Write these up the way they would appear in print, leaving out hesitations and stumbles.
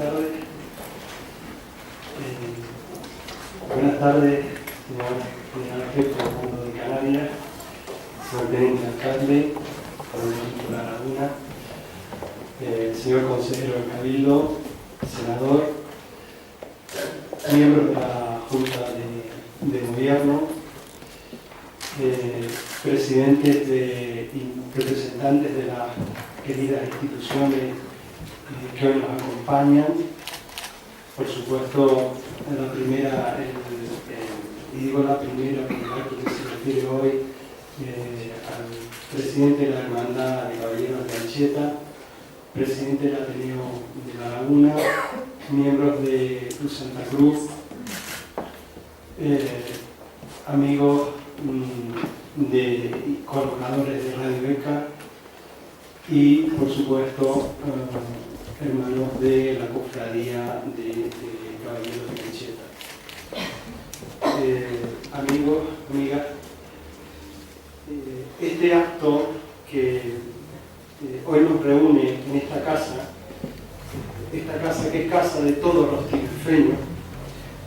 tardes. Buenas tardes, señor jefe del Mundo de Canarias, señor teniente alcalde, de La Laguna, señor consejero del Cabildo, senador, miembros de la Junta de Gobierno, presidentes y representantes de las queridas instituciones que hoy nos acompañan. Por supuesto, la primera, y digo la primera porque se refiere hoy al presidente de la Hermandad de Caballeros de Anchieta, presidente del Ateneo de La Laguna, miembros de Cruz Santa Cruz, amigos de colaboradores de Radio Beca y, por supuesto, hermanos de la cofradía de Caballeros de Anchieta. Amigos, amigas, este acto que hoy nos reúne en esta casa que es casa de todos los tinerfeños,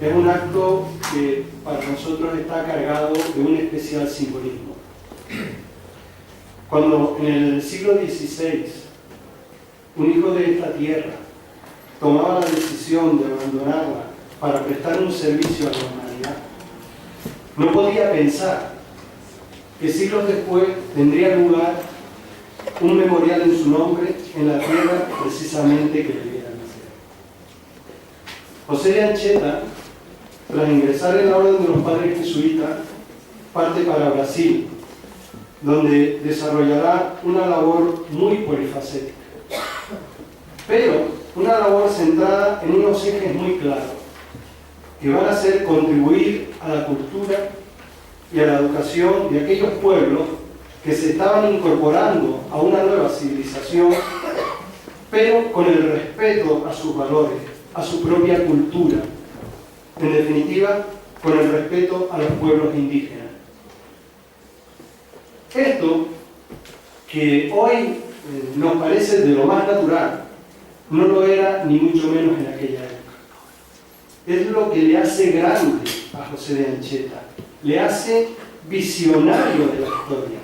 es un acto que para nosotros está cargado de un especial simbolismo. Cuando en el siglo XVI un hijo de esta tierra tomaba la decisión de abandonarla para prestar un servicio a la humanidad, no podía pensar que siglos después tendría lugar un memorial en su nombre en la tierra precisamente que le viera nacer. José de Anchieta, tras ingresar en la orden de los padres jesuitas, parte para Brasil, donde desarrollará una labor muy polifacética, pero una labor centrada en unos ejes muy claros, que van a ser contribuir a la cultura y a la educación de aquellos pueblos que se estaban incorporando a una nueva civilización, pero con el respeto a sus valores, a su propia cultura, en definitiva, con el respeto a los pueblos indígenas. Esto, que hoy nos parece de lo más natural, no lo era ni mucho menos en aquella época. Es lo que le hace grande a José de Anchieta, le hace visionario de la historia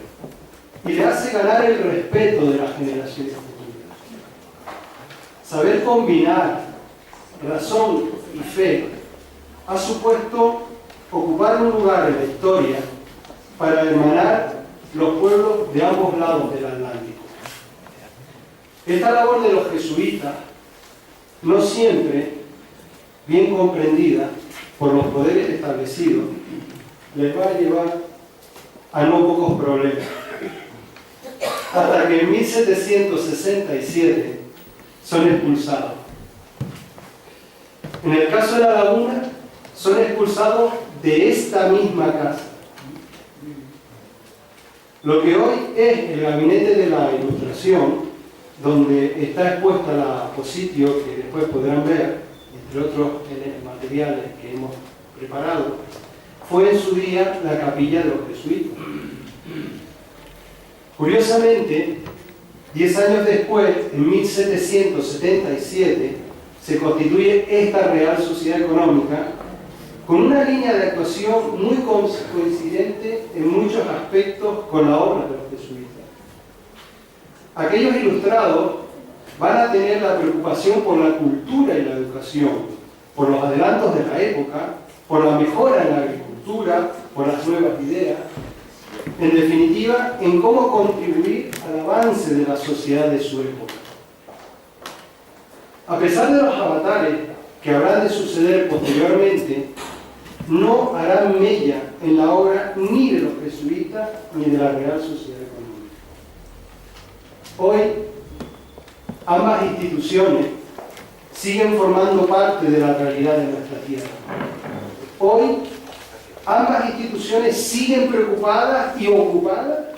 y le hace ganar el respeto de las generaciones futuras. Saber combinar razón y fe ha supuesto ocupar un lugar en la historia para hermanar los pueblos de ambos lados del Atlántico. Esta labor de los jesuitas, no siempre bien comprendida por los poderes establecidos, les va a llevar a no pocos problemas. Hasta que en 1767 son expulsados. En el caso de La Laguna, son expulsados de esta misma casa. Lo que hoy es el Gabinete de la Ilustración, donde está expuesta la positio, que después podrán ver, entre otros materiales que hemos preparado, fue en su día la capilla de los jesuitas. Curiosamente, 10 años después, en 1777, se constituye esta Real Sociedad Económica con una línea de actuación muy coincidente en muchos aspectos con la obra de los jesuitas. Aquellos ilustrados van a tener la preocupación por la cultura y la educación, por los adelantos de la época, por la mejora en la agricultura, por las nuevas ideas, en definitiva, en cómo contribuir al avance de la sociedad de su época. A pesar de los avatares que habrán de suceder posteriormente, no harán mella en la obra ni de los jesuitas ni de la Real Sociedad Económica. Hoy, ambas instituciones siguen formando parte de la realidad de nuestra tierra. Hoy, ambas instituciones siguen preocupadas y ocupadas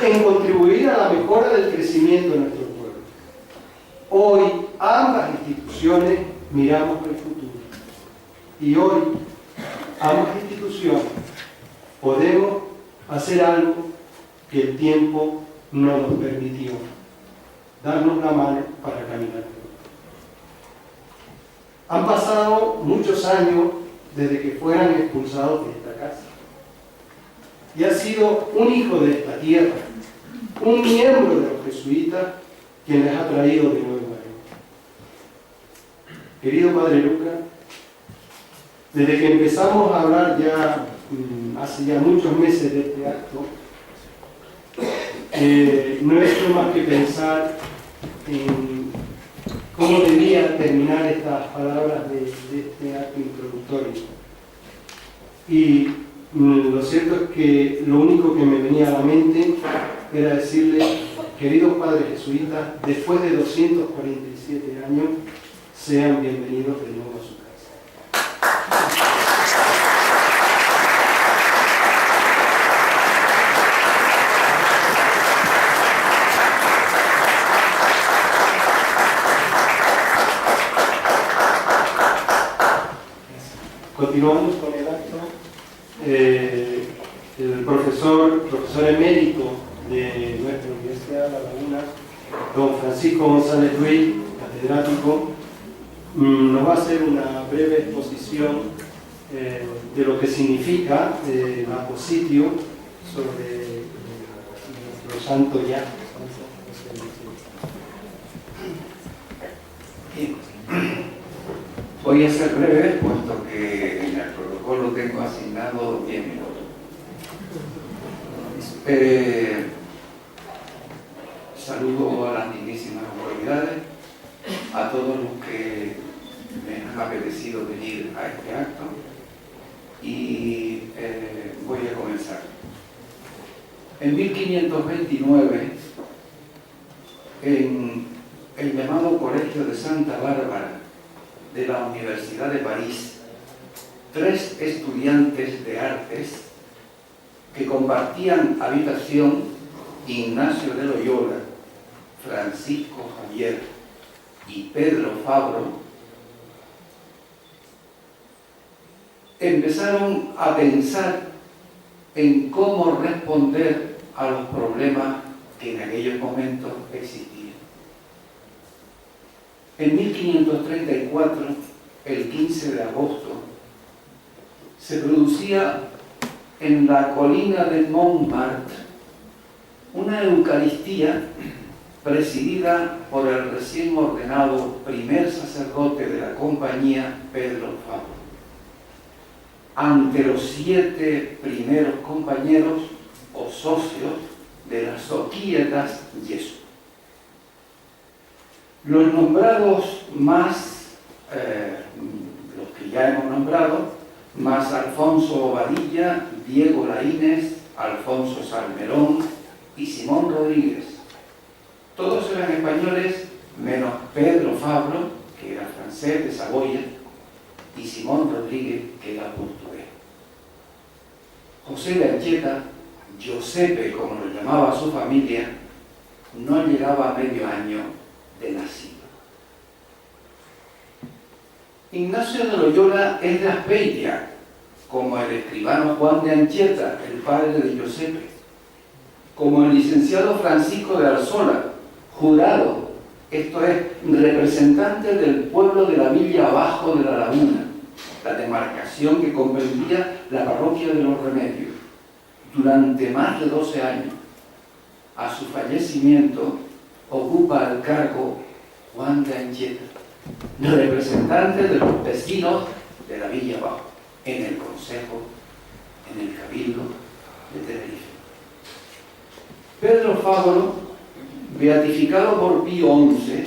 en contribuir a la mejora del crecimiento de nuestro pueblo. Hoy, ambas instituciones miramos al futuro. Y hoy, ambas instituciones podemos hacer algo que el tiempo no nos permitió: darnos la mano para caminar. Han pasado muchos años desde que fueran expulsados de esta casa. Y ha sido un hijo de esta tierra, un miembro de los jesuitas, quien les ha traído de nuevo a Él. Querido Padre Lucas, desde que empezamos a hablar ya, hace ya muchos meses de este acto, no he hecho más que pensar en cómo debía terminar estas palabras de este acto introductorio. Y lo cierto es que lo único que me venía a la mente era decirle, queridos padres jesuitas, después de 247 años, sean bienvenidos de nuevo a su casa. Continuamos con el acto. El profesor emérito de nuestra Universidad de La Laguna, don Francisco González Ruiz, catedrático, nos va a hacer una breve exposición de lo que significa la positio sobre nuestro santo ya. Voy a ser breve, puesto que en el protocolo tengo asignado 10 minutos. Saludo a las dignísimas autoridades, a todos los que me han apetecido venir a este acto, y voy a comenzar. En 1529, en el llamado Colegio de Santa Bárbara de la Universidad de París, 3 estudiantes de artes que compartían habitación, Ignacio de Loyola, Francisco Javier y Pedro Fabro, empezaron a pensar en cómo responder a los problemas que en aquellos momentos existían. En 1534, el 15 de agosto, se producía en la colina de Montmartre una Eucaristía presidida por el recién ordenado primer sacerdote de la compañía, Pedro Fabro, ante los 7 primeros compañeros o socios de las Societas Jesu. Los nombrados más, los que ya hemos nombrado, más Alfonso Bobadilla, Diego Laínez, Alfonso Salmerón y Simón Rodríguez. Todos eran españoles, menos Pedro Fabro, que era francés de Saboya, y Simón Rodríguez, que era portugués. José de Anchieta, Giuseppe, como lo llamaba su familia, no llegaba a medio año de nacido. Ignacio de Loyola es de Azpeitia, como el escribano Juan de Anchieta, el padre de Giuseppe, como el licenciado Francisco de Arzola, jurado, esto es, representante del pueblo de la Villa Abajo de la Laguna, la demarcación que comprendía la parroquia de los Remedios, durante más de 12 años. A su fallecimiento ocupa el cargo Juan de Anchieta, representante de los vecinos de la Villa Abajo, en el Consejo, en el Cabildo de Tenerife. Pedro Fabro, beatificado por Pío XI,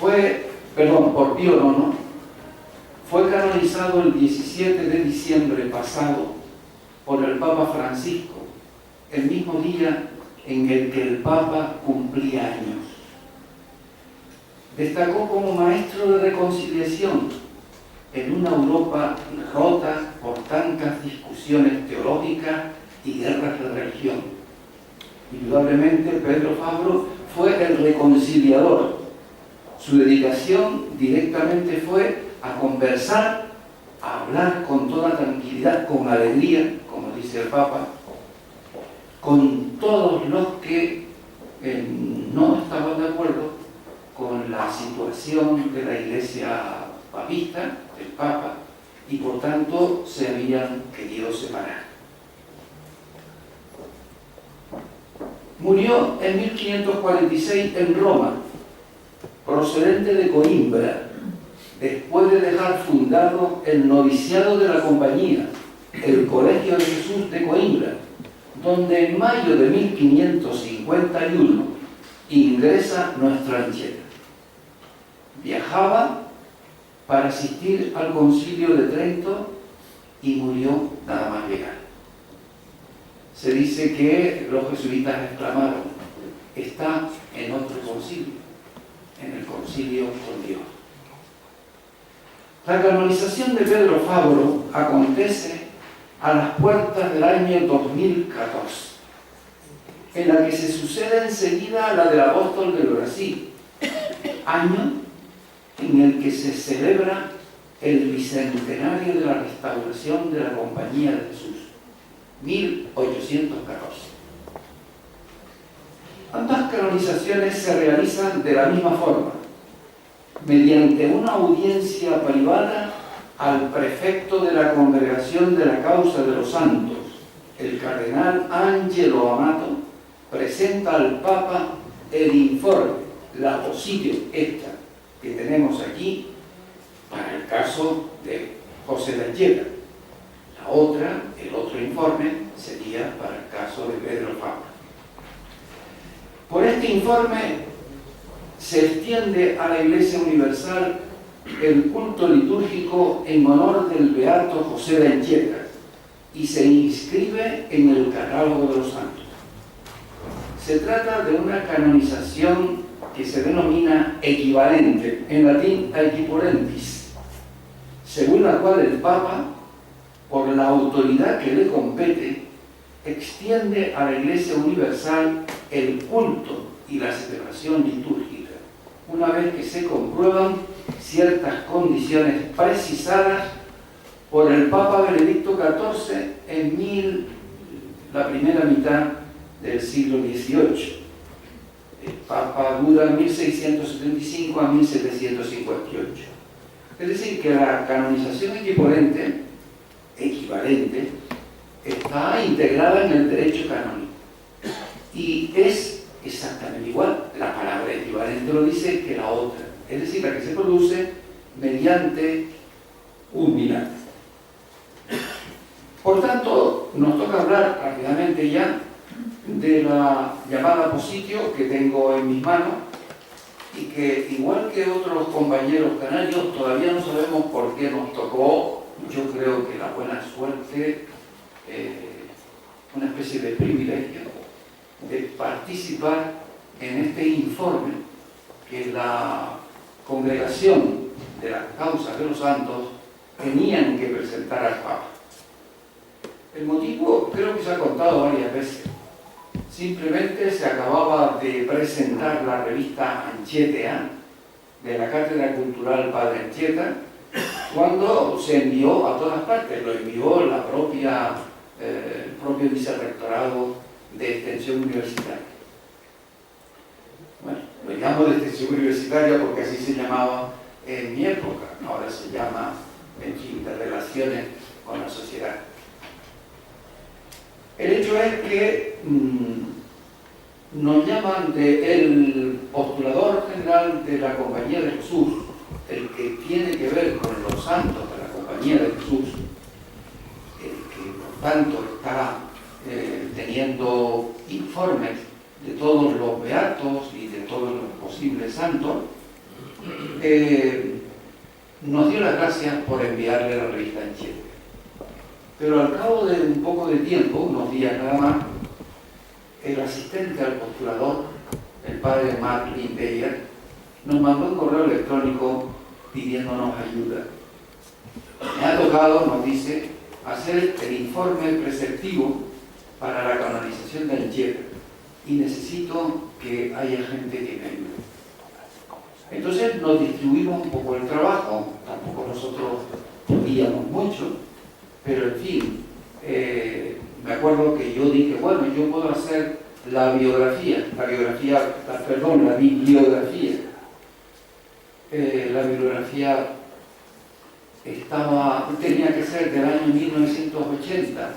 por Pío IX, fue canonizado el 17 de diciembre pasado por el Papa Francisco, el mismo día en el que el Papa cumplía años. Destacó como maestro de reconciliación en una Europa rota por tantas discusiones teológicas y guerras de religión. Indudablemente, Pedro Fabro fue el reconciliador. Su dedicación directamente fue a conversar, a hablar con toda tranquilidad, con alegría, como dice el Papa, con todos los que no estaban de acuerdo con la situación de la Iglesia papista, del Papa, y por tanto se habían querido separar. Murió en 1546 en Roma, procedente de Coimbra, después de dejar fundado el noviciado de la Compañía, el Colegio de Jesús de Coimbra, donde en mayo de 1551 ingresa nuestra Anchieta. Viajaba para asistir al Concilio de Trento y murió nada más llegar. Se dice que los jesuitas exclamaron: está en otro concilio, en el concilio con Dios. La canonización de Pedro Fabro acontece a las puertas del año 2014, en la que se sucede enseguida a la del apóstol del Brasil, año en el que se celebra el bicentenario de la restauración de la Compañía de Jesús, 1814. Ambas canonizaciones se realizan de la misma forma, mediante una audiencia privada al prefecto de la Congregación de la Causa de los Santos, el cardenal Angelo Amato, presenta al Papa el informe, la positio esta que tenemos aquí, para el caso de José de Anchieta. La otra, el otro informe, sería para el caso de Pedro Fabro. Por este informe se extiende a la Iglesia Universal el culto litúrgico en honor del beato José de Anchieta y se inscribe en el catálogo de los santos. Se trata de una canonización que se denomina equivalente, en latín equiporentis, según la cual el Papa, por la autoridad que le compete, extiende a la Iglesia Universal el culto y la celebración litúrgica, una vez que se comprueban ciertas condiciones precisadas por el Papa Benedicto XIV en la primera mitad del siglo XVIII. El Papa dura 1675 a 1758. Es decir, que la canonización equivalente está integrada en el derecho canónico y es exactamente igual, la palabra equivalente lo dice, que la otra, es decir, la que se produce mediante un milagro. Por tanto, nos toca hablar rápidamente ya de la llamada positio que tengo en mis manos y que, igual que otros compañeros canarios, todavía no sabemos por qué nos tocó. Yo creo que la buena suerte, una especie de privilegio de participar en este informe que la Congregación de las Causas de los Santos tenían que presentar al Papa. El motivo creo que se ha contado varias veces. Simplemente se acababa de presentar la revista Anchietea de la Cátedra Cultural Padre Anchieta, cuando se envió a todas partes. Lo envió el propio vicerrectorado de Extensión Universitaria. Bueno, lo llamo de Extensión Universitaria porque así se llamaba en mi época. Ahora se llama, en fin, de Relaciones con la Sociedad. El hecho es que nos llaman el postulador general de la Compañía de Jesús, el que tiene que ver con los santos de la Compañía de Jesús, el que por tanto está teniendo informes de todos los beatos y de todos los posibles santos, nos dio las gracias por enviarle la revista Anchieta. Pero al cabo de un poco de tiempo, unos días nada más, el asistente al postulador, el padre Mark Lindbeyer, nos mandó un correo electrónico pidiéndonos ayuda. Me ha tocado, nos dice, hacer el informe preceptivo para la canonización de Anchieta y necesito que haya gente que me ayude. Entonces nos distribuimos un poco el trabajo, tampoco nosotros podíamos mucho, pero en fin, me acuerdo que yo dije, bueno, yo puedo hacer la bibliografía, la bibliografía tenía que ser del año 1980,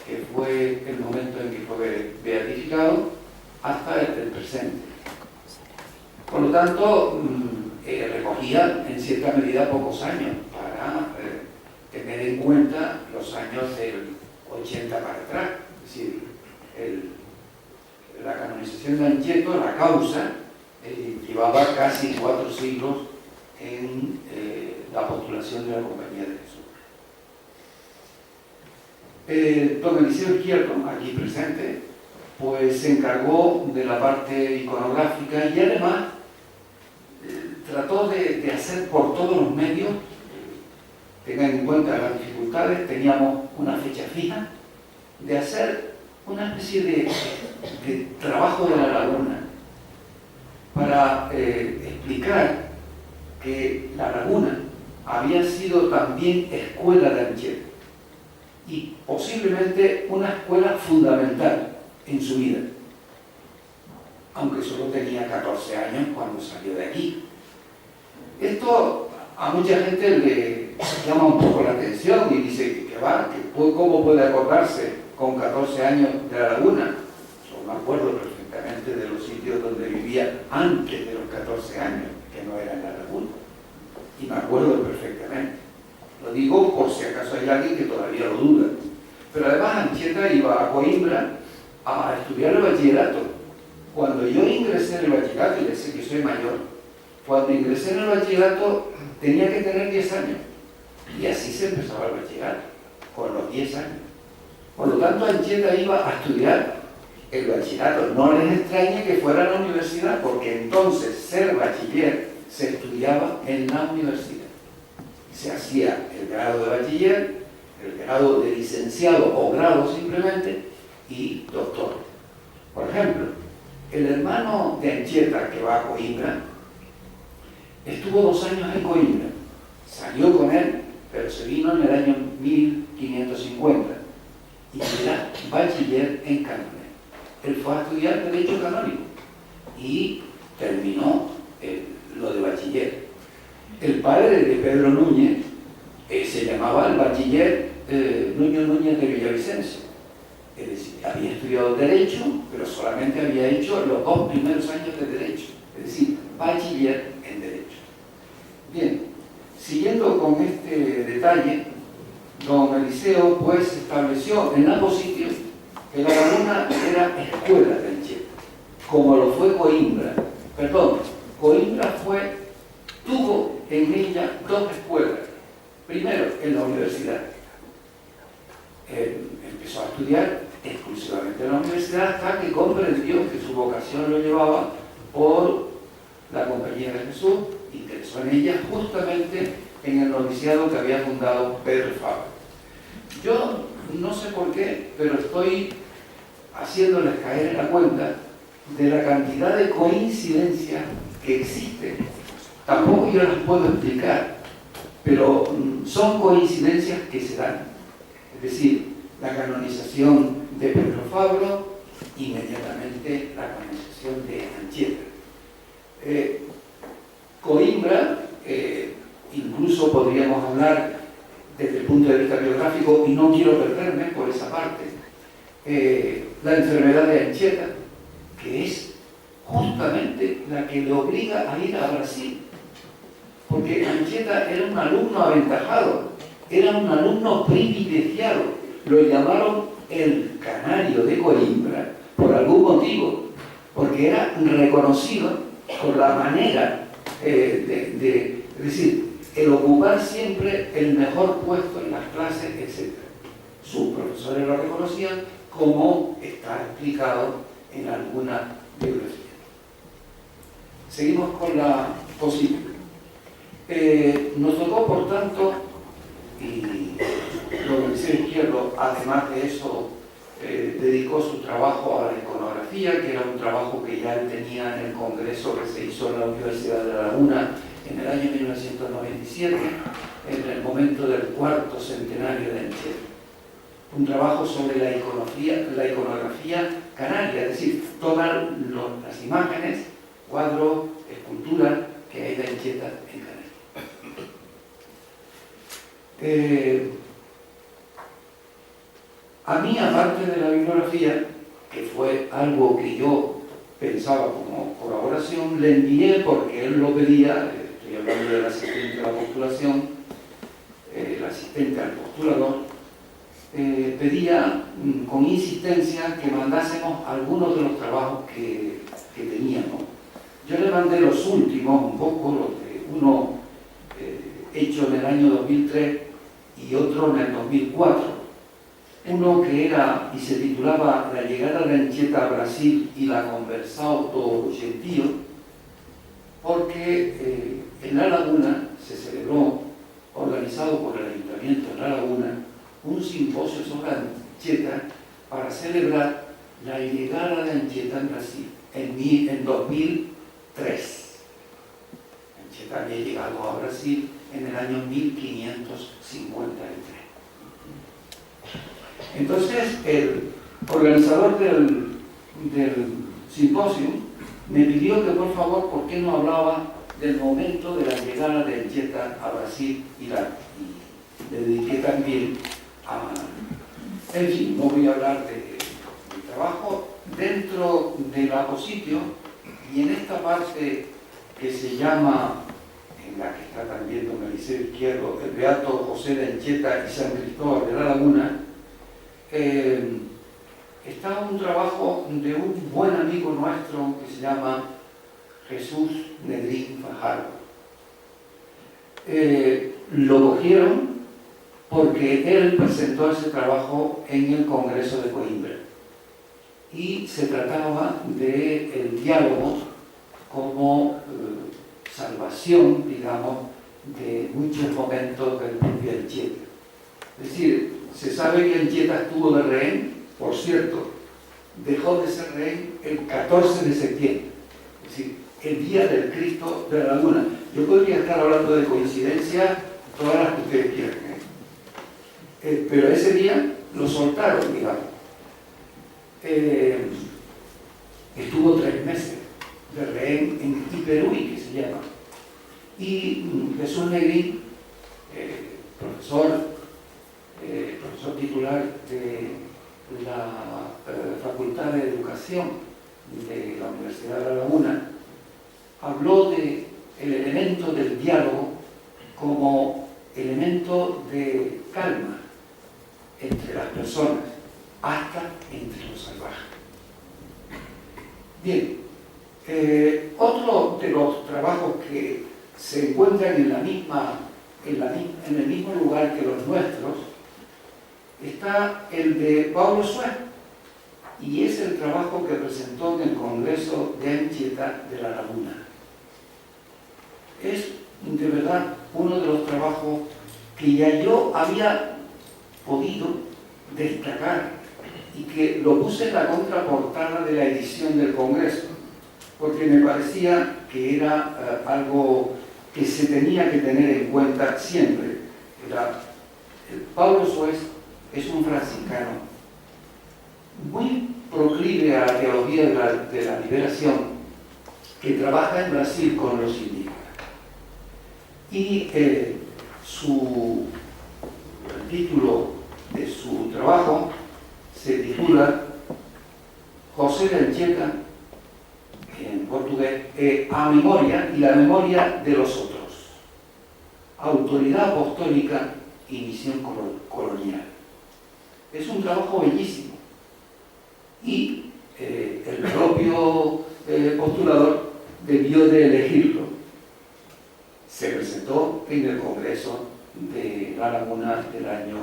que fue el momento en que fue beatificado, hasta el presente. Por lo tanto, recogía en cierta medida pocos años para tener en cuenta los años del 80 para atrás. Es decir, la canonización de Anchieta, la causa, llevaba casi 4 siglos en la postulación de la Compañía de Jesús. Don Eliseo Izquierdo, aquí presente, pues se encargó de la parte iconográfica y además trató de hacer por todos los medios, tengan en cuenta las dificultades, teníamos una fecha fija, de hacer una especie de trabajo de la laguna para explicar que la laguna había sido también escuela de Anchieta y posiblemente una escuela fundamental en su vida, aunque solo tenía 14 años cuando salió de aquí. Esto a mucha gente le llama un poco la atención y dice que ¿cómo puede acordarse con 14 años de la laguna? Yo me acuerdo perfectamente de los sitios donde vivía antes de los 14 años, que no era en la laguna, y me acuerdo perfectamente. Lo digo por si acaso hay alguien que todavía lo duda. Pero además Anchieta iba a Coimbra a estudiar el bachillerato. Cuando yo ingresé en el bachillerato, y les sé que soy mayor, cuando ingresé en el bachillerato tenía que tener 10 años. Y así se empezaba el bachillerato, con los 10 años. Por lo tanto, Anchieta iba a estudiar el bachillerato. No les extrañe que fuera a la universidad, porque entonces ser bachiller se estudiaba en la universidad. Se hacía el grado de bachiller, el grado de licenciado o grado simplemente, y doctor. Por ejemplo, el hermano de Anchieta, que va a Coimbra, estuvo 2 años en Coimbra, salió con él, pero se vino en el año 1550 y era bachiller en cánones. Él fue a estudiar Derecho Canónico y terminó lo de bachiller. El padre de Pedro Núñez se llamaba el bachiller Nuño Núñez de Villavicencio. Es decir, había estudiado Derecho, pero solamente había hecho los 2 primeros años de Derecho. Es decir, bachiller en Derecho. Bien, siguiendo con este detalle, don Eliseo pues estableció en ambos sitios que la laguna era escuela de Anchieta, como lo fue Coimbra. Perdón, Coimbra tuvo en ella 2 escuelas. Primero, en la universidad. Empezó a estudiar exclusivamente en la universidad hasta que comprendió que su vocación lo llevaba por la Compañía de Jesús, ingresó en ella justamente en el noviciado que había fundado Pedro Fabra. Yo no sé por qué, pero estoy haciéndoles caer en la cuenta de la cantidad de coincidencias que existen. Tampoco yo las puedo explicar, pero son coincidencias que se dan. Es decir, la canonización de Pedro Fabro, inmediatamente la canonización de Anchieta. Coimbra, incluso podríamos hablar desde el punto de vista biográfico, y no quiero perderme por esa parte, la enfermedad de Anchieta, que es justamente la que le obliga a ir a Brasil. Porque Anchieta era un alumno aventajado, era un alumno privilegiado. Lo llamaron el canario de Coimbra por algún motivo, porque era reconocido por la manera es decir, el ocupar siempre el mejor puesto en las clases, etc. Sus profesores lo reconocían, como está explicado en alguna biografía. Seguimos con la posible. Nos tocó, por tanto, y don Eliseo Izquierdo, además de eso, dedicó su trabajo a la iconografía, que era un trabajo que ya él tenía en el congreso que se hizo en la Universidad de La Laguna en el año 1997, en el momento del 4º centenario de Anchieta. Un trabajo sobre la iconografía canaria, es decir, todas las imágenes, cuadros, esculturas que hay de Anchieta en Canarias. A mí, aparte de la bibliografía, que fue algo que yo pensaba como colaboración, le envié porque él lo pedía, estoy hablando del asistente a la postulación, el asistente al postulador, pedía con insistencia que mandásemos algunos de los trabajos que teníamos. Yo le mandé los últimos, un poco, los de uno hecho en el año 2003 y otro en el 2004. Uno que era y se titulaba La llegada de Anchieta a Brasil y la conversao do gentío, porque en La Laguna se celebró, organizado por el Ayuntamiento de La Laguna, un simposio sobre Anchieta para celebrar la llegada de Anchieta en Brasil en 2003. Anchieta había llegado a Brasil en el año 1553. Entonces, el organizador del simposio me pidió que por favor, ¿por qué no hablaba del momento de la llegada de Anchieta a Brasil y le dediqué también a... En fin, no voy a hablar de mi trabajo dentro del apositio y en esta parte que se llama, en la que está también don Eliseo Izquierdo, el Beato José de Anchieta y San Cristóbal de La Laguna, está un trabajo de un buen amigo nuestro que se llama Jesús Negrín Fajardo. Lo cogieron porque él presentó ese trabajo en el Congreso de Coimbra y se trataba del diálogo como salvación, digamos, de muchos momentos del propio Anchieta. Es decir, se sabe que Anchieta estuvo de rehén, por cierto, dejó de ser rehén el 14 de septiembre, es decir, el día del Cristo de la Laguna. Yo podría estar hablando de coincidencias todas las que ustedes quieran, pero ese día lo soltaron, digamos. Estuvo 3 meses de rehén en Iperui, que se llama. Y Jesús Negrín, profesor titular de la Facultad de Educación de la Universidad de La Laguna, habló del elemento del diálogo como elemento de calma entre las personas, hasta entre los salvajes. Bien, otro de los trabajos que se encuentran en el mismo lugar que los nuestros está el de Pablo Suez, y es el trabajo que presentó en el Congreso de Anchieta de La Laguna. Es de verdad uno de los trabajos que ya yo había podido destacar y que lo puse en la contraportada de la edición del Congreso, porque me parecía que era algo que se tenía que tener en cuenta siempre. Pablo Suez es un franciscano muy proclive a la teología de la liberación, que trabaja en Brasil con los indígenas. Y el título de su trabajo se titula José de Anchieta, en portugués, a memoria y la memoria de los otros, autoridad apostólica y misión colonial. Es un trabajo bellísimo y el propio postulador debió de elegirlo. Se presentó en el Congreso de La Laguna del año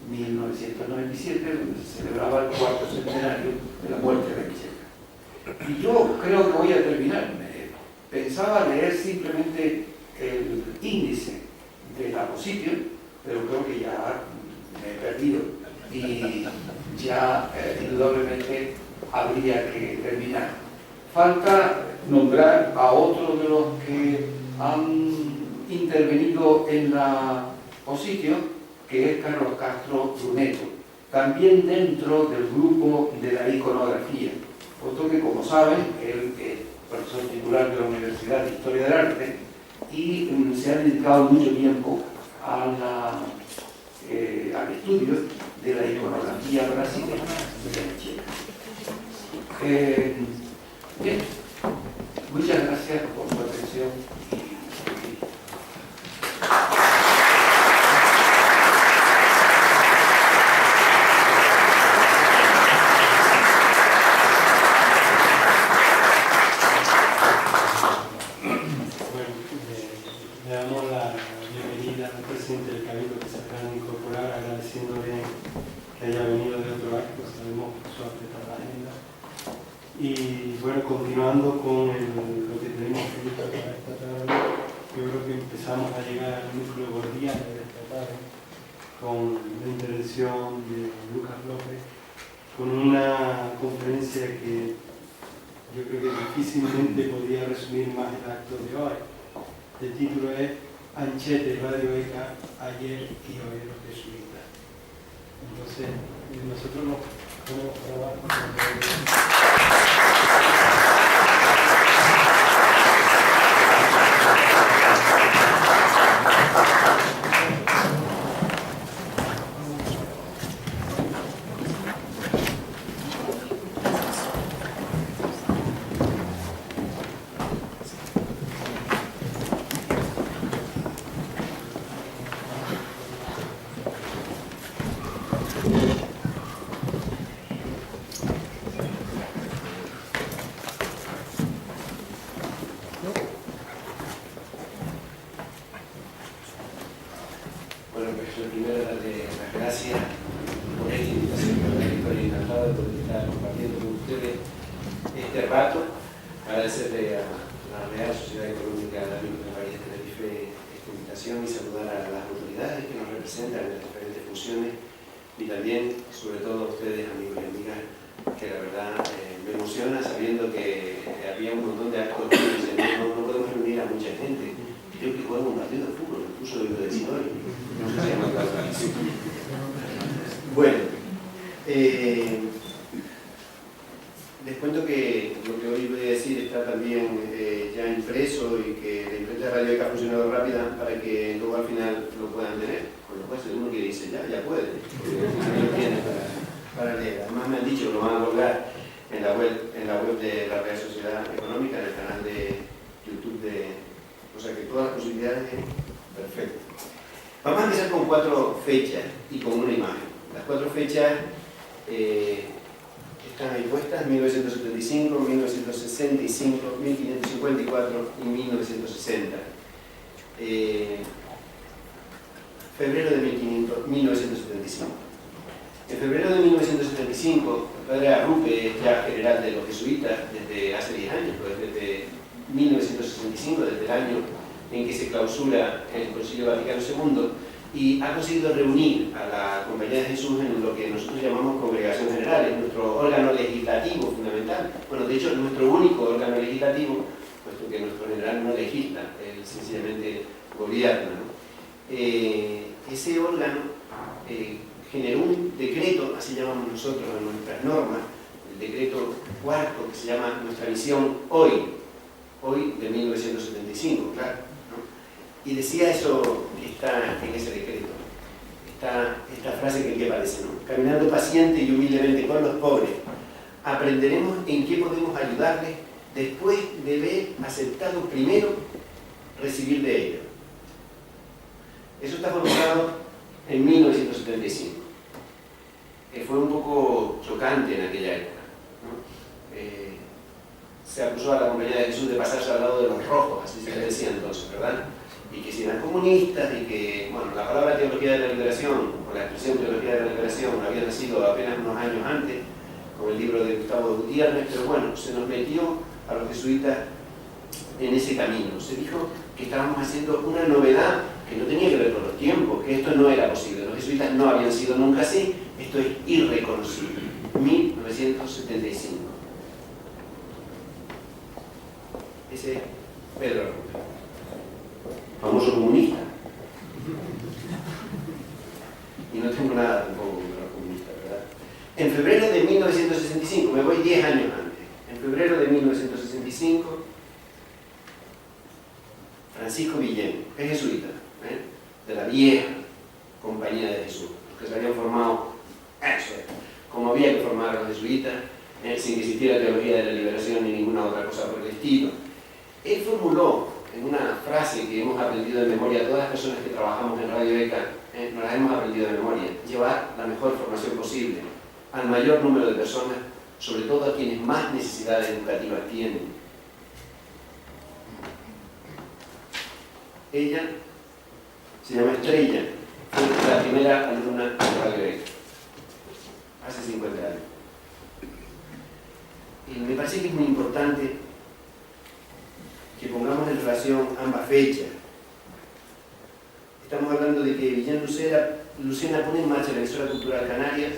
1997, donde se celebraba el 4º centenario de la muerte de Anchieta. Y yo creo que voy a terminar. Pensaba leer simplemente el índice de la apositio, pero creo que ya me he perdido y ya indudablemente habría que terminar. Falta nombrar a otro de los que han intervenido en la apositio, que es Carlos Castro Bruneto, también dentro del grupo de la iconografía, puesto que, como saben, él es profesor titular de la Universidad de Historia del Arte y se ha dedicado mucho tiempo al estudio de la iconografía brasileña de Anchieta. Bien, muchas gracias por su atención. Le damos la bienvenida al presidente del Cabildo que se acaba de incorporar, agradeciéndole que haya venido de otro acto, sabemos su apretada agenda. Y bueno, continuando con lo que tenemos previsto para esta tarde, yo creo que empezamos a llegar al núcleo gordiano de esta tarde con la intervención de Lucas López, con una conferencia que yo creo que difícilmente podría resumir más el acto de hoy. El título es Anchete, Radio ECA, ayer y hoy los jesuitas. Entonces, nosotros nos podemos trabajar. Bueno, pues lo primero darle las gracias por esta invitación, por estoy encantado de poder estar compartiendo con ustedes este rato. Agradecerle a la Real Sociedad Económica de Amigos del Valle de Tenerife esta invitación y saludar a las autoridades que nos representan en las diferentes funciones y también, sobre todo a ustedes, amigos y amigas, que la verdad me emociona sabiendo que había un montón de actos que no podemos reunir a mucha gente. Yo que juego un partido de fútbol, incluso lo decir hoy. No sé si llama la tradición. Bueno, les cuento que lo que hoy voy a decir está también ya impreso y que la imprenta de Radio ECA ha funcionado rápida para que luego al final lo puedan tener. Con lo cual, si uno que dice ya puede, no lo tiene para leer. Además me han dicho que lo van a colgar en la web de la Real Sociedad Económica, en el canal de YouTube o sea que todas las posibilidades es perfecto. Vamos a empezar con 4 fechas y con una imagen. Las 4 fechas están ahí puestas: 1975, 1965, 1554 y 1960. Febrero de 1975. En febrero de 1975, el padre Arrupe es ya general de los jesuitas desde hace 10 años, pues desde 1965, desde el año en que se clausura el Concilio Vaticano II, y ha conseguido reunir a la Compañía de Jesús en lo que nosotros llamamos Congregación General, es nuestro órgano legislativo fundamental. Bueno, de hecho, es nuestro único órgano legislativo, puesto que nuestro general no legisla, él sencillamente gobierna, ¿no? Ese órgano generó un decreto, así llamamos nosotros en nuestras normas, el decreto 4, que se llama Nuestra Misión Hoy de 1975, claro, ¿no? Y decía eso que está en ese decreto, esta frase que aquí aparece, ¿no? Caminando paciente y humildemente con los pobres, aprenderemos en qué podemos ayudarles después de haber aceptado primero recibir de ellos. Eso está formulado en 1975, que fue un poco chocante en aquella época, ¿no? Se acusó a la Compañía de Jesús de pasarse al lado de los rojos, así se le decía entonces, ¿verdad? Y que si eran comunistas y que, bueno, la palabra teología de la liberación, o la expresión teología de la liberación, había nacido apenas unos años antes, con el libro de Gustavo Gutiérrez, pero bueno, se nos metió a los jesuitas en ese camino. Se dijo que estábamos haciendo una novedad que no tenía que ver con los tiempos, que esto no era posible. Los jesuitas no habían sido nunca así, esto es irreconocible. 1975. Ese es Pedro Arrupe, famoso comunista. Y no tengo nada tampoco contra los comunistas, ¿verdad? En febrero de 1965, me voy 10 años antes, en febrero de 1965, Francisco Villén, es jesuita, de la vieja Compañía de Jesús, los que se habían formado, eso es, como había que formar a los jesuitas, sin que existiera teología de la liberación ni ninguna otra cosa por el estilo. Él formuló en una frase que hemos aprendido de memoria, todas las personas que trabajamos en Radio ECA, nos las hemos aprendido de memoria: llevar la mejor formación posible al mayor número de personas, sobre todo a quienes más necesidades educativas tienen. Ella se llama Estrella, fue la primera alumna de Radio ECA, hace 50 años. Y me parece que es muy importante que pongamos en relación ambas fechas. Estamos hablando de que Villén Lucena pone en marcha la emisora cultural canaria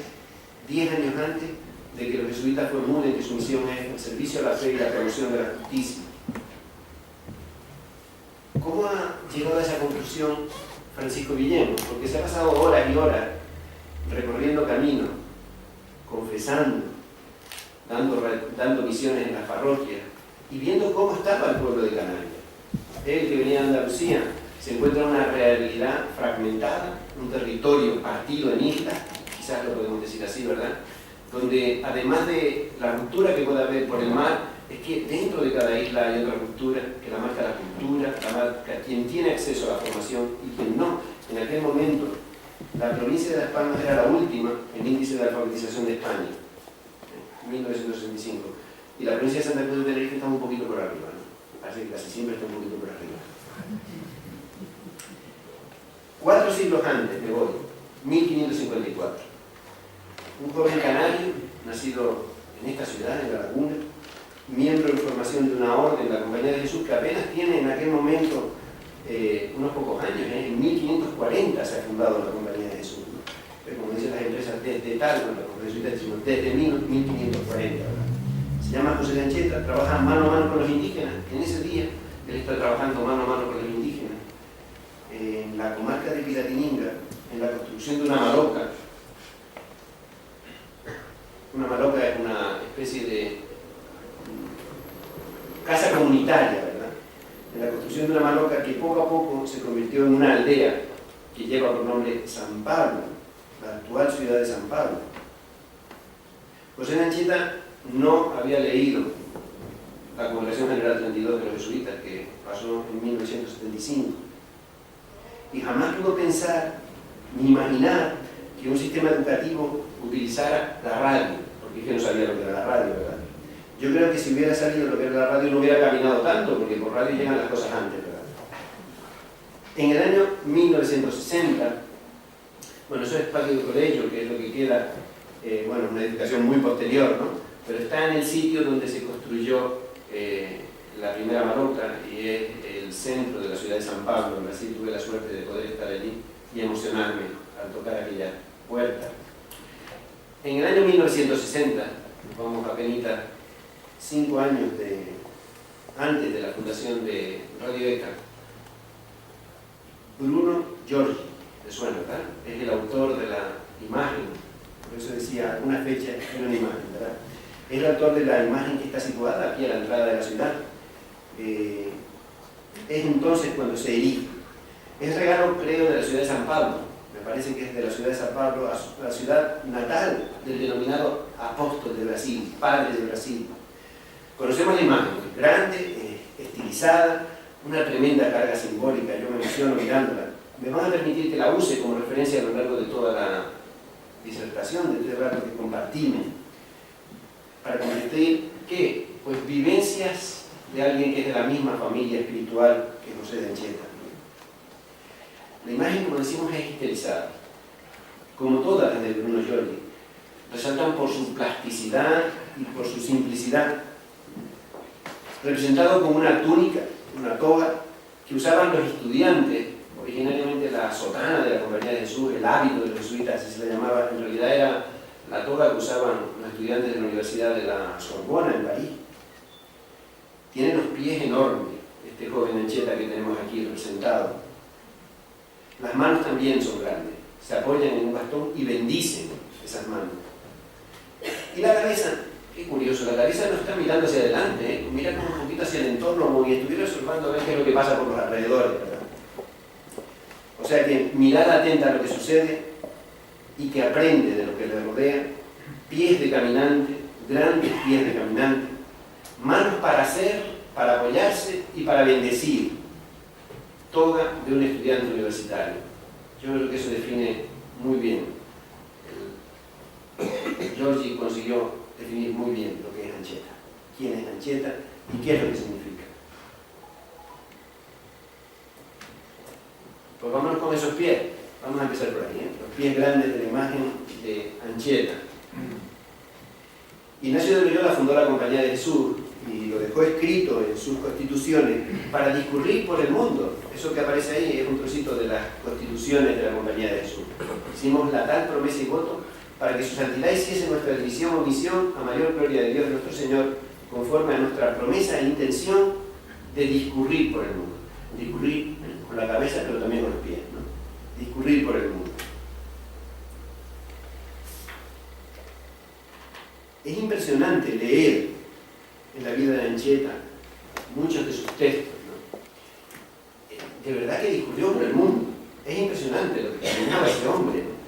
10 años antes de que los jesuitas formulen que su misión es el servicio a la fe y la promoción de la justicia. ¿Cómo ha llegado a esa conclusión Francisco Villén? Porque se ha pasado horas y horas recorriendo caminos, confesando, dando misiones en las parroquias y viendo cómo estaba el pueblo de Canarias. Él, que venía de Andalucía, se encuentra en una realidad fragmentada, un territorio partido en islas, quizás lo podemos decir así, ¿verdad? Donde además de la ruptura que puede haber por el mar, es que dentro de cada isla hay otra ruptura que la marca la cultura, la marca quien tiene acceso a la formación y quien no. En aquel momento, la provincia de Las Palmas era la última en índice de alfabetización de España, en 1965. Y la provincia de Santa Cruz de Tenerife está un poquito por arriba, ¿no? Parece que casi siempre está un poquito por arriba. 4 siglos antes me voy, 1554. Un joven canario, nacido en esta ciudad, en La Laguna, miembro en formación de una orden, la Compañía de Jesús, que apenas tiene en aquel momento unos pocos años, en 1540 se ha fundado la Compañía de Jesús, ¿no? Pero como dicen las empresas, desde tal, los jesuitas decimos, desde 1540, ¿verdad? Se llama José de Anchieta, trabaja mano a mano con los indígenas. En ese día él está trabajando mano a mano con los indígenas en la comarca de Piratininga, en la construcción de una maloca. Una maloca es una especie de casa comunitaria, ¿verdad? En la construcción de una maloca que poco a poco se convirtió en una aldea que lleva por nombre San Pablo, la actual ciudad de San Pablo. José de Anchieta no había leído la Congregación General 32 de los Jesuitas, que pasó en 1975, y jamás pudo pensar ni imaginar que un sistema educativo utilizara la radio, porque es que no sabía lo que era la radio, ¿verdad? Yo creo que si hubiera sabido lo que era la radio no hubiera caminado tanto, porque por radio llegan las cosas antes, ¿verdad? En el año 1960, bueno, eso es patio de colegio, que es lo que queda, bueno, una edificación muy posterior, ¿no? Pero está en el sitio donde se construyó la primera maloca y es el centro de la ciudad de San Pablo, en Brasil. Tuve la suerte de poder estar allí y emocionarme al tocar aquella puerta. En el año 1960, nos vamos apenas 5 años antes de la fundación de Radio ECA, Bruno Giorgi, ¿te suena, verdad? Es el autor de la imagen, por eso decía una fecha y una imagen, ¿verdad? Es el autor de la imagen que está situada aquí a la entrada de la ciudad. Es entonces cuando se erige. Es regalo, creo, de la ciudad de San Pablo. Me parece que es de la ciudad de San Pablo a la ciudad natal del denominado apóstol de Brasil, padre de Brasil. Conocemos la imagen, grande, estilizada, una tremenda carga simbólica. Yo me emociono mirándola. Me van a permitir que la use como referencia a lo largo de toda la disertación, de este rato que compartimos, para compartir ¿qué? Pues vivencias de alguien que es de la misma familia espiritual que José de Anchieta. La imagen, como decimos, es estilizada, como todas las de Bruno Giorgi. Resaltan por su plasticidad y por su simplicidad. Representado con una túnica, una toga, que usaban los estudiantes, originariamente la sotana de la Compañía de Jesús, el hábito de los jesuitas, así se le llamaba, en realidad era la toga que usaban los estudiantes de la Universidad de la Sorbona, en París. Tiene los pies enormes, este joven Anchieta que tenemos aquí representado. Las manos también son grandes, se apoyan en un bastón y bendicen esas manos. Y la cabeza, qué curioso, la cabeza no está mirando hacia adelante, mira como un poquito hacia el entorno, como si estuviera observando a ver qué es lo que pasa por los alrededores, ¿verdad? sea que mirada atenta a lo que sucede y que aprende de lo que le rodea, pies de caminante, grandes pies de caminante, manos para hacer, para apoyarse y para bendecir, toga de un estudiante universitario. Yo creo que eso define muy bien. Giorgi consiguió definir muy bien lo que es Anchieta, quién es Anchieta y qué es lo que significa. Pues vámonos con esos pies. Vamos a empezar por ahí, los pies grandes de la imagen de Anchieta. Ignacio de Loyola fundó la Compañía del Sur y lo dejó escrito en sus constituciones para discurrir por el mundo. Eso que aparece ahí es un trocito de las constituciones de la Compañía del Sur. Hicimos la tal promesa y voto para que su santidad hiciese nuestra división o misión a mayor gloria de Dios nuestro Señor, conforme a nuestra promesa e intención de discurrir por el mundo. Discurrir con la cabeza, pero también con los pies, ¿no? Discurrir por el mundo. Es impresionante leer en la vida de Anchieta muchos de sus textos, ¿no? De verdad que discurrió por el mundo. Es impresionante lo que caminaba ese hombre, ¿no?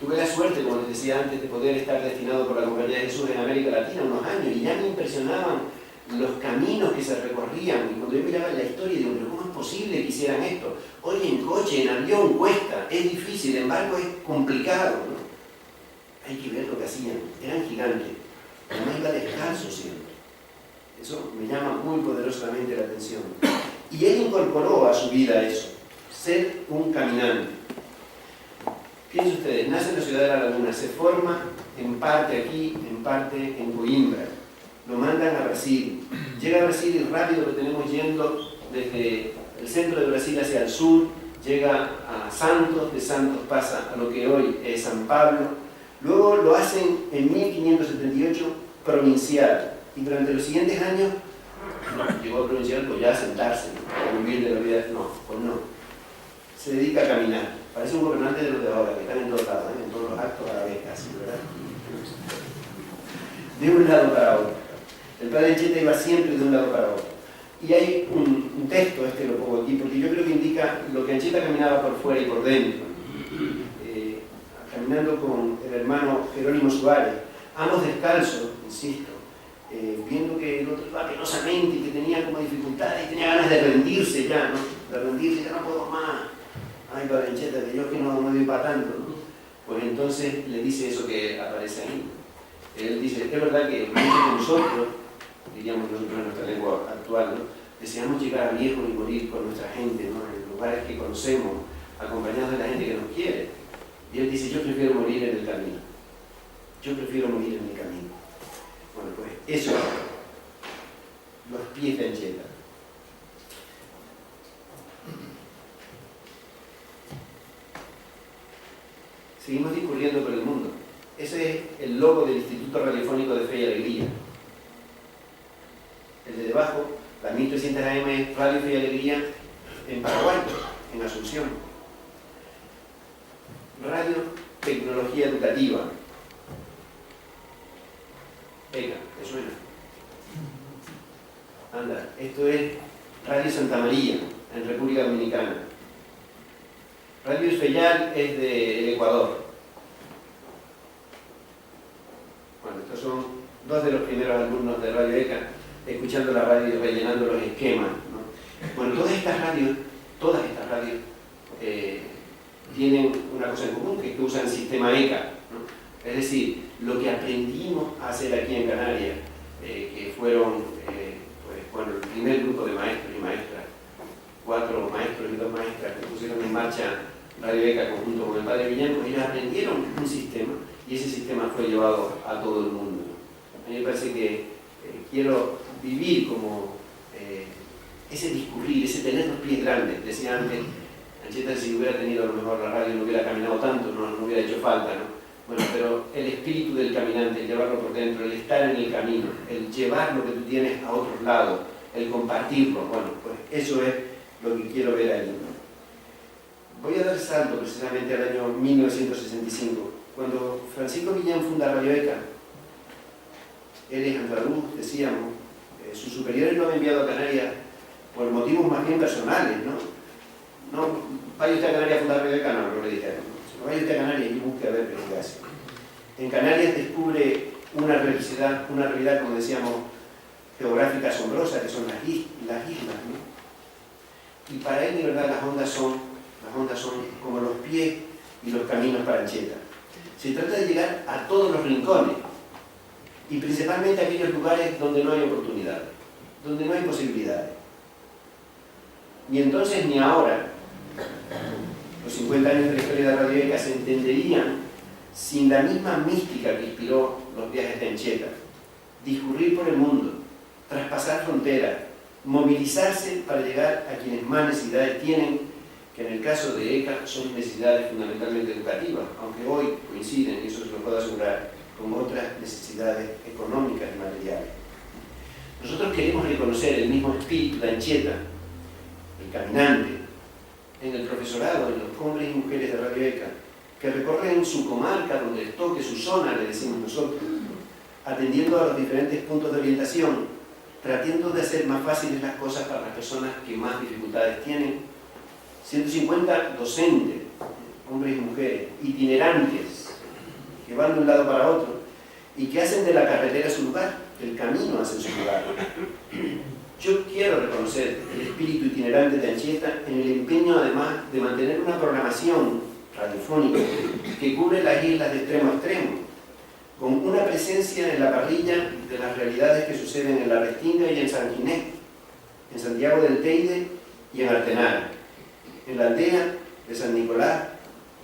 Tuve la suerte, como les decía antes, de poder estar destinado por la Compañía de Jesús en América Latina unos años y ya me impresionaban los caminos que se recorrían. Y cuando yo miraba la historia, digo, pero ¿cómo es posible que hicieran esto? Hoy en coche, en avión, cuesta, es difícil, en barco es complicado, ¿no? Hay que ver lo que hacían, eran gigantes, además iba descalzo siempre. Eso me llama muy poderosamente la atención. Y él incorporó a su vida eso, ser un caminante. Fíjense ustedes, nace en la ciudad de La Laguna, se forma en parte aquí, en parte en Coimbra. Lo mandan a Brasil. Llega a Brasil y rápido lo tenemos yendo desde el centro de Brasil hacia el sur, llega a Santos, de Santos pasa a lo que hoy es San Pablo. Luego lo hacen en 1578 provincial y durante los siguientes años llegó a provincial pues ya a sentarse, ¿no? A vivir de la vida. No, pues no. Se dedica a caminar. Parece un gobernante de los de ahora, que están en todos lados, en todos los actos a la vez casi, ¿verdad? De un lado para otro. El padre Anchieta iba siempre de un lado para otro. Y hay un texto, lo pongo aquí, porque yo creo que indica lo que Anchieta caminaba por fuera y por dentro. Caminando con el hermano Jerónimo Suárez, ambos descalzos, insisto, viendo que el otro iba penosamente y que tenía como dificultades y tenía ganas de rendirse ya, ¿no? De rendirse, ya no puedo más. Ay, padre Anchieta, que yo que no doy para tanto, ¿no? Pues entonces le dice eso que aparece ahí. Él dice, es verdad que muchos de nosotros, diríamos nosotros en nuestra lengua actual, ¿no? Deseamos llegar a viejos y morir con nuestra gente, ¿no? En lugares que conocemos, acompañados de la gente que nos quiere. Y él dice, yo prefiero morir en el camino. Yo prefiero morir en mi camino. Bueno, pues eso, los pies de Anchieta. Seguimos discurriendo por el mundo. Ese es el logo del Instituto Radiofónico de Fe y Alegría. El de debajo, la 1300 AM es Radio Fe y Alegría en Paraguay, en Asunción. Radio Tecnología Educativa. Venga, ¿te suena? Anda, esto es Radio Santa María, en República Dominicana. Radio Esfellal es del Ecuador. Bueno, estos son dos de los primeros alumnos de Radio ECA, escuchando la radio y rellenando los esquemas, ¿no? Bueno, todas estas radios tienen una cosa en común, que es que usan sistema ECA, ¿no? Es decir, lo que aprendimos a hacer aquí en Canarias, que fueron el primer grupo de maestros y maestras, 4 maestros y 2 maestras que pusieron en marcha Radio ECA conjunto con el padre Guillermo, ellos aprendieron un sistema y ese sistema fue llevado a todo el mundo. A mí me parece que quiero vivir como ese discurrir, ese tener los pies grandes. Decía antes, Anchieta, si hubiera tenido a lo mejor la radio no hubiera caminado tanto, no hubiera hecho falta, ¿no? Bueno, pero el espíritu del caminante, el llevarlo por dentro, el estar en el camino, el llevar lo que tú tienes a otros lados, el compartirlo, bueno, pues eso es lo que quiero ver ahí, ¿no? Voy a dar salto precisamente al año 1965, cuando Francisco Guillén funda Radio ECA. Él es andaluz, decíamos, sus superiores lo han enviado a Canarias por motivos más bien personales, ¿no? no, vaya usted a Canarias a fundar Radio ECA, no le dijeron. Vaya usted a Canarias y busque a ver qué es lo que hace. En Canarias descubre una realidad, como decíamos, geográfica asombrosa, que son las islas, ¿no? Y para él, de verdad, las ondas son como los pies y los caminos para Anchieta. Se trata de llegar a todos los rincones, y principalmente a aquellos lugares donde no hay oportunidades, donde no hay posibilidades. Ni entonces ni ahora, los 50 años de la historia de Radio ECA se entenderían sin la misma mística que inspiró los viajes de Anchieta. Discurrir por el mundo, traspasar fronteras, movilizarse para llegar a quienes más necesidades tienen, que en el caso de ECA son necesidades fundamentalmente educativas, aunque hoy coinciden, y eso se lo puedo asegurar, con otras necesidades económicas y materiales. Nosotros queremos reconocer el mismo espíritu de Anchieta, el caminante, en el profesorado, en los hombres y mujeres de Radio ECA, que recorren su comarca, donde les toque su zona, le decimos nosotros, atendiendo a los diferentes puntos de orientación, tratando de hacer más fáciles las cosas para las personas que más dificultades tienen. 150 docentes, hombres y mujeres, itinerantes, que van de un lado para otro y que hacen de la carretera su lugar, el camino hace su lugar. Yo quiero reconocer el espíritu itinerante de Anchieta en el empeño, además, de mantener una programación radiofónica que cubre las islas de extremo a extremo, con una presencia en la parrilla de las realidades que suceden en La Restinga y en San Ginés, en Santiago del Teide y en Artenara, en la aldea de San Nicolás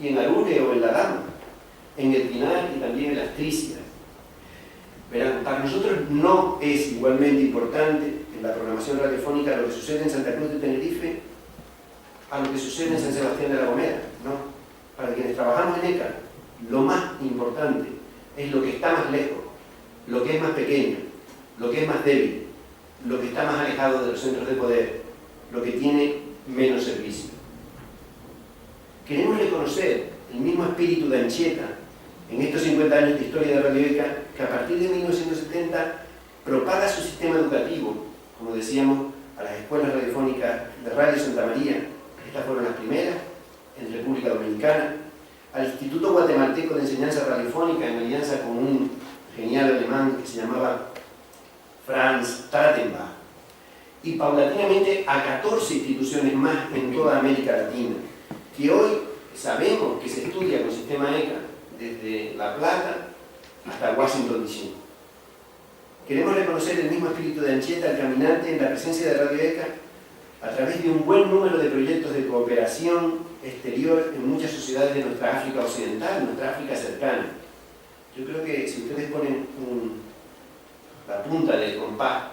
y en Arure o en La Dama, en El Pinar y también en Las Tricias. Verán, para nosotros no es igualmente importante en la programación radiofónica lo que sucede en Santa Cruz de Tenerife a lo que sucede en San Sebastián de la Gomera, ¿no? Para quienes trabajamos en ECA, lo más importante es lo que está más lejos, lo que es más pequeño, lo que es más débil, lo que está más alejado de los centros de poder, lo que tiene menos servicio. Queremos reconocer el mismo espíritu de Anchieta en estos 50 años de historia de Radio ECA, que a partir de 1970 propaga su sistema educativo, como decíamos, a las escuelas radiofónicas de Radio Santa María, estas fueron las primeras, en República Dominicana, al Instituto Guatemalteco de Enseñanza Radiofónica, en alianza con un genial alemán que se llamaba Franz Tatenbach, y paulatinamente a 14 instituciones más en toda América Latina, que hoy sabemos que se estudia con sistema ECA desde La Plata hasta Washington DC. Queremos reconocer el mismo espíritu de Anchieta, el caminante, en la presencia de Radio ECA a través de un buen número de proyectos de cooperación exterior en muchas sociedades de nuestra África occidental, nuestra África cercana. Yo creo que si ustedes ponen la punta del compás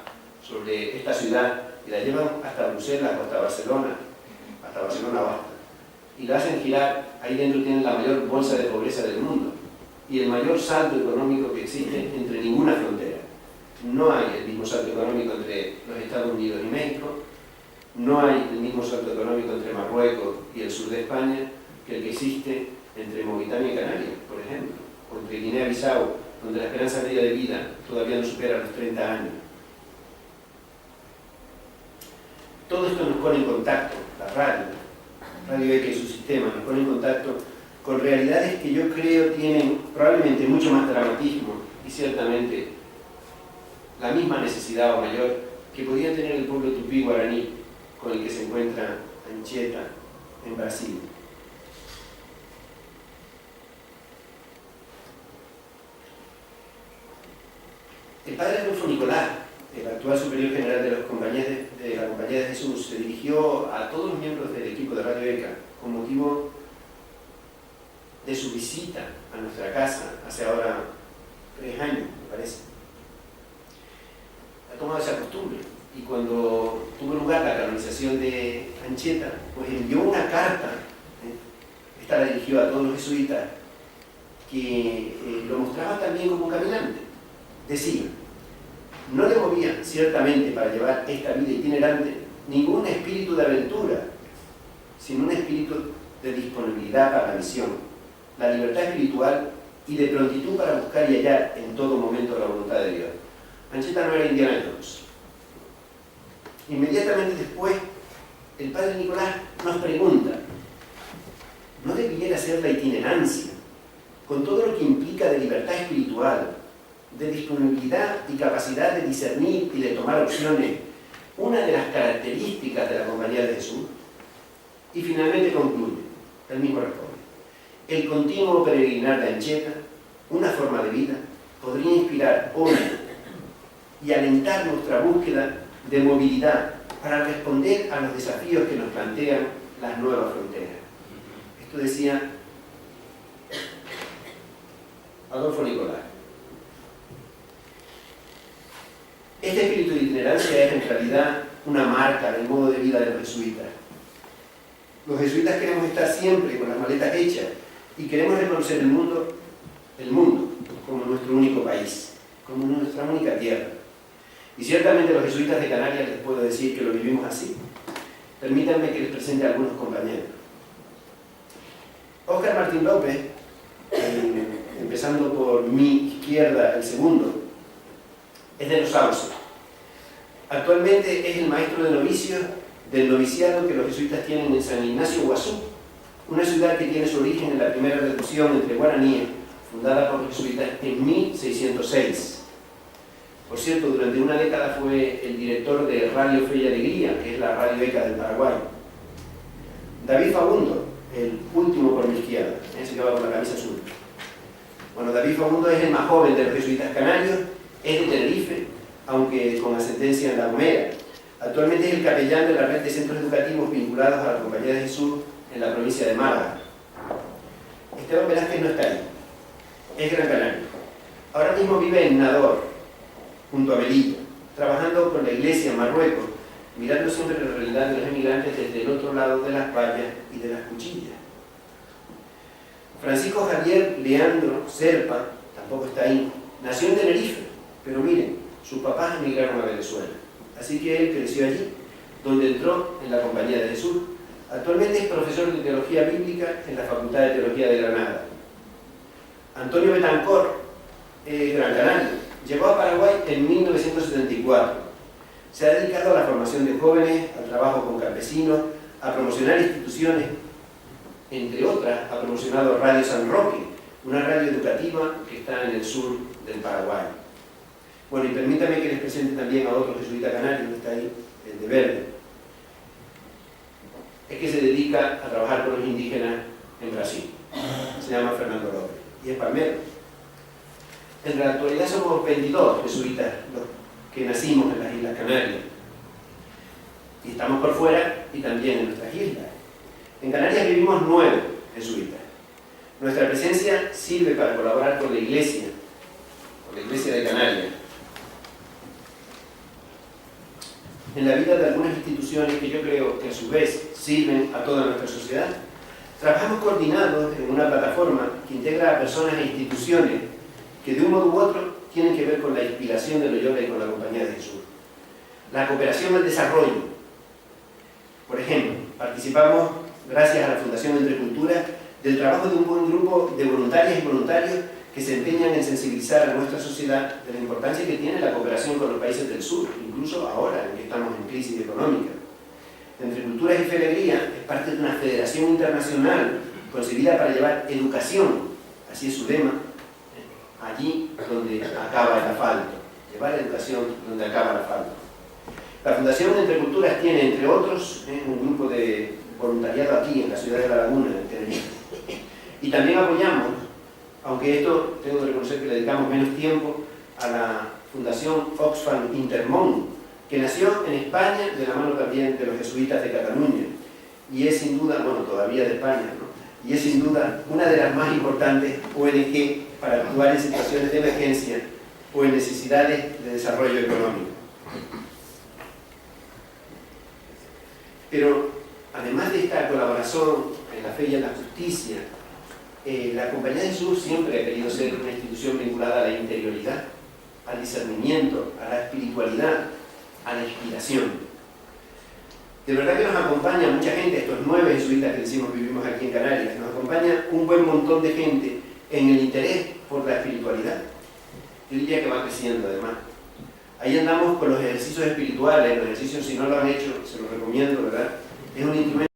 sobre esta ciudad y la llevan hasta Bruselas o hasta Barcelona basta, y la hacen girar, ahí dentro tienen la mayor bolsa de pobreza del mundo y el mayor salto económico que existe entre ninguna frontera. No hay el mismo salto económico entre los Estados Unidos y México, no hay el mismo salto económico entre Marruecos y el sur de España que el que existe entre Mauritania y Canarias, por ejemplo, o entre Guinea-Bissau, donde la esperanza media de vida todavía no supera los 30 años. Todo esto nos pone en contacto, la Radio ECA y su sistema, nos pone en contacto con realidades que yo creo tienen probablemente mucho más dramatismo y ciertamente la misma necesidad o mayor que podía tener el pueblo tupí guaraní con el que se encuentra Anchieta en Brasil. El padre Adolfo Nicolás, el actual superior general de la Compañía de Jesús, se dirigió a todos los miembros del equipo de Radio ECA con motivo de su visita a nuestra casa hace ahora 3 años, me parece. Ha tomado esa costumbre y cuando tuvo lugar la canonización de Anchieta, pues envió una carta, esta la dirigió a todos los jesuitas, que lo mostraba también como un caminante. Decía: no le movía ciertamente para llevar esta vida itinerante ningún espíritu de aventura, sino un espíritu de disponibilidad para la misión, la libertad espiritual y de prontitud para buscar y hallar en todo momento la voluntad de Dios. Anchieta no era Indiana Jones. Inmediatamente después el padre Nicolás nos pregunta, ¿no debiera ser la itinerancia, con todo lo que implica de libertad espiritual, de disponibilidad y capacidad de discernir y de tomar opciones, una de las características de la Compañía de Jesús? Y finalmente concluye, el mismo responde, el continuo peregrinar de Anchieta, una forma de vida, podría inspirar hoy y alentar nuestra búsqueda de movilidad para responder a los desafíos que nos plantean las nuevas fronteras. Esto decía Adolfo Nicolás. Este espíritu de itinerancia es en realidad una marca del modo de vida de los jesuitas. Los jesuitas queremos estar siempre con las maletas hechas y queremos reconocer el mundo como nuestro único país, como nuestra única tierra. Y ciertamente los jesuitas de Canarias les puedo decir que lo vivimos así. Permítanme que les presente a algunos compañeros. Óscar Martín López, empezando por mi izquierda, el segundo, es de Los Sauces. Actualmente es el maestro de novicios del noviciado que los jesuitas tienen en San Ignacio Guazú, una ciudad que tiene su origen en la primera reclusión entre guaraníes, fundada por los jesuitas en 1606. Por cierto, durante una década fue el director de Radio Fe y Alegría, que es la Radio ECA del Paraguay. David Fabundo, el último por mi izquierda, ese que va con la camisa azul. Bueno, David Fabundo es el más joven de los jesuitas canarios, es de Tenerife, aunque con ascendencia en La Gomera. Actualmente es el capellán de la red de centros educativos vinculados a la Compañía de Jesús en la provincia de Málaga. Esteban Velázquez no está ahí, es gran canario. Ahora mismo vive en Nador, junto a Melilla, trabajando con la iglesia en Marruecos, mirando siempre la realidad de los emigrantes desde el otro lado de las vallas y de las cuchillas. Francisco Javier Leandro Serpa, tampoco está ahí, nació en Tenerife, pero miren, sus papás emigraron a Venezuela, así que él creció allí, donde entró en la Compañía de Jesús. Actualmente es profesor de Teología Bíblica en la Facultad de Teología de Granada. Antonio Betancor es gran canario. Llegó a Paraguay en 1974. Se ha dedicado a la formación de jóvenes, al trabajo con campesinos, a promocionar instituciones, entre otras, ha promocionado Radio San Roque, una radio educativa que está en el sur del Paraguay. Bueno, y permítame que les presente también a otro jesuita canario que está ahí, el de verde. Es que se dedica a trabajar con los indígenas en Brasil. Se llama Fernando López y es palmero. En la actualidad somos 22 jesuitas los que nacimos en las Islas Canarias. Y estamos por fuera y también en nuestras islas. En Canarias vivimos 9 jesuitas. Nuestra presencia sirve para colaborar con la Iglesia de Canarias. En la vida de algunas instituciones que yo creo que a su vez sirven a toda nuestra sociedad. Trabajamos coordinados en una plataforma que integra a personas e instituciones que de un modo u otro tienen que ver con la inspiración de Loyola y con la Compañía de Jesús. La cooperación al desarrollo. Por ejemplo, participamos, gracias a la Fundación Entre Culturas, del trabajo de un buen grupo de voluntarias y voluntarios que se empeñan en sensibilizar a nuestra sociedad de la importancia que tiene la cooperación con los países del sur, incluso ahora en que estamos en crisis económica. Entre Culturas y Fe y Alegría es parte de una federación internacional concebida para llevar educación, así es su lema, allí donde acaba el asfalto, llevar educación donde acaba el asfalto. La Fundación Entre Culturas tiene, entre otros, un grupo de voluntariado aquí en la ciudad de La Laguna, en Tenerife. Y también apoyamos, aunque esto tengo que reconocer que le dedicamos menos tiempo, a la Fundación Oxfam Intermón, que nació en España de la mano también de los jesuitas de Cataluña. Y es sin duda, bueno, todavía de España, ¿no? Y es sin duda una de las más importantes ONG para actuar en situaciones de emergencia o en necesidades de desarrollo económico. Pero además de esta colaboración en la fe y en la justicia, la Compañía de Jesús siempre ha querido ser una institución vinculada a la interioridad, al discernimiento, a la espiritualidad, a la inspiración. De verdad que nos acompaña mucha gente, estos 9 jesuitas que decimos vivimos aquí en Canarias, nos acompaña un buen montón de gente en el interés por la espiritualidad. Yo diría que va creciendo además. Ahí andamos con los ejercicios espirituales, los ejercicios, si no lo han hecho, se los recomiendo, ¿verdad? es un instrumento